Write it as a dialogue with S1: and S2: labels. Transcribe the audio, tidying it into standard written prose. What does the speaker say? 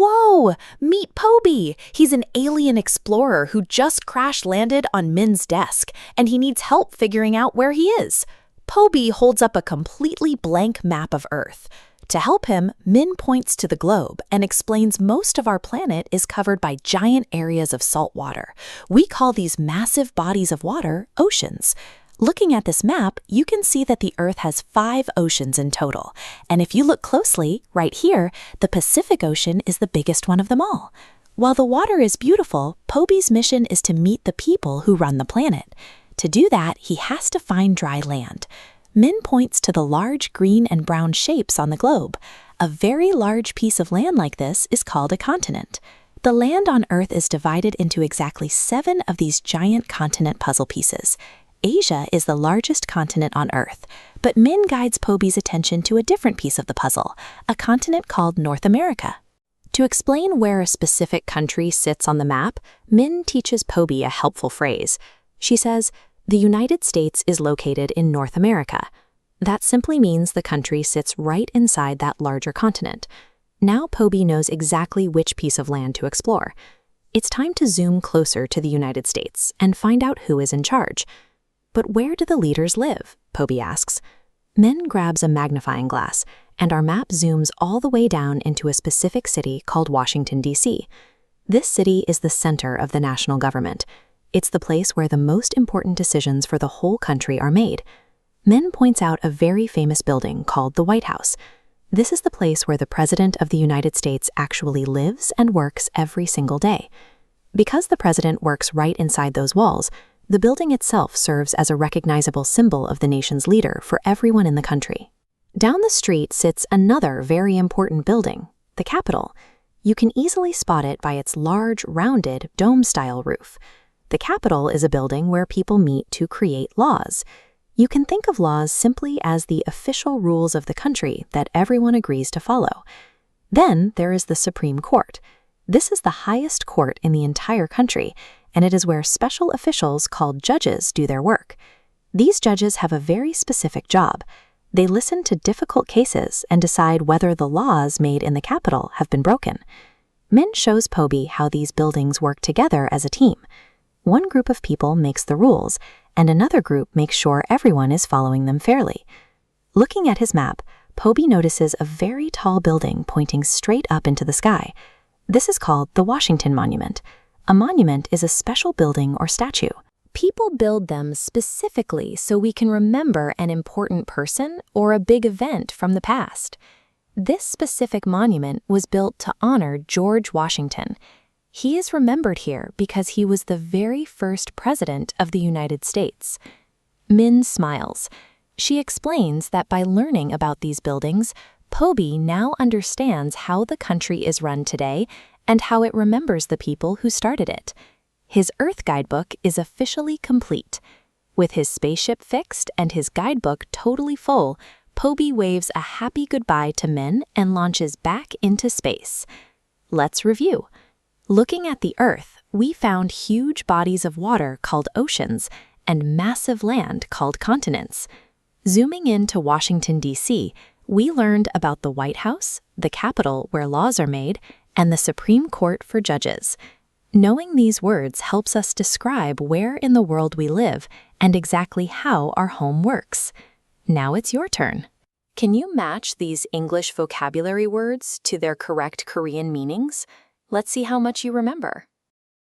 S1: Whoa! Meet Pobi! He's an alien explorer who just crash-landed on Min's desk, and he needs help figuring out where he is. Pobi holds up a completely blank map of Earth. To help him, Min points to the globe and explains most of our planet is covered by giant areas of salt water. We call these massive bodies of water oceans. Looking at this map, you can see that the Earth has 5 oceans in total. And if you look closely, right here, the Pacific Ocean is the biggest one of them all. While the water is beautiful, Pobi's mission is to meet the people who run the planet. To do that, he has to find dry land. Min points to the large green and brown shapes on the globe. A very large piece of land like this is called a continent. The land on Earth is divided into exactly 7 of these giant continent puzzle pieces. Asia is the largest continent on Earth, but Min guides Pobi's attention to a different piece of the puzzle, a continent called North America. To explain where a specific country sits on the map, Min teaches Pobi a helpful phrase. She says, "The United States is located in North America." That simply means the country sits right inside that larger continent. Now Pobi knows exactly which piece of land to explore. It's time to zoom closer to the United States and find out who is in charge. But where do the leaders live? Pobi asks. Min grabs a magnifying glass, and our map zooms all the way down into a specific city called Washington, D.C. This city is the center of the national government. It's the place where the most important decisions for the whole country are made. Min points out a very famous building called the White House. This is the place where the President of the United States actually lives and works every single day. Because the president works right inside those walls, the building itself serves as a recognizable symbol of the nation's leader for everyone in the country. Down the street sits another very important building, the Capitol. You can easily spot it by its large, rounded, dome-style roof. The Capitol is a building where people meet to create laws. You can think of laws simply as the official rules of the country that everyone agrees to follow. Then there is the Supreme Court. This is the highest court in the entire country, and it is where special officials called judges do their work. These judges have a very specific job. They listen to difficult cases and decide whether the laws made in the Capitol have been broken. Min shows Pobi how these buildings work together as a team. One group of people makes the rules, and another group makes sure everyone is following them fairly. Looking at his map, Pobi notices a very tall building pointing straight up into the sky. This is called the Washington Monument. A monument is a special building or statue. People build them specifically so we can remember an important person or a big event from the past. This specific monument was built to honor George Washington. He is remembered here because he was the very first president of the United States. Min smiles. She explains that by learning about these buildings, Pobi now understands how the country is run today and how it remembers the people who started it. His Earth Guidebook is officially complete. With his spaceship fixed and his guidebook totally full, Pobi waves a happy goodbye to Min and launches back into space. Let's review. Looking at the Earth, we found huge bodies of water called oceans and massive land called continents. Zooming in to Washington, D.C., we learned about the White House, the Capitol where laws are made, and the Supreme Court for judges. Knowing these words helps us describe where in the world we live and exactly how our home works. Now it's your turn. Can you match these English vocabulary words to their correct Korean meanings? Let's see how much you remember.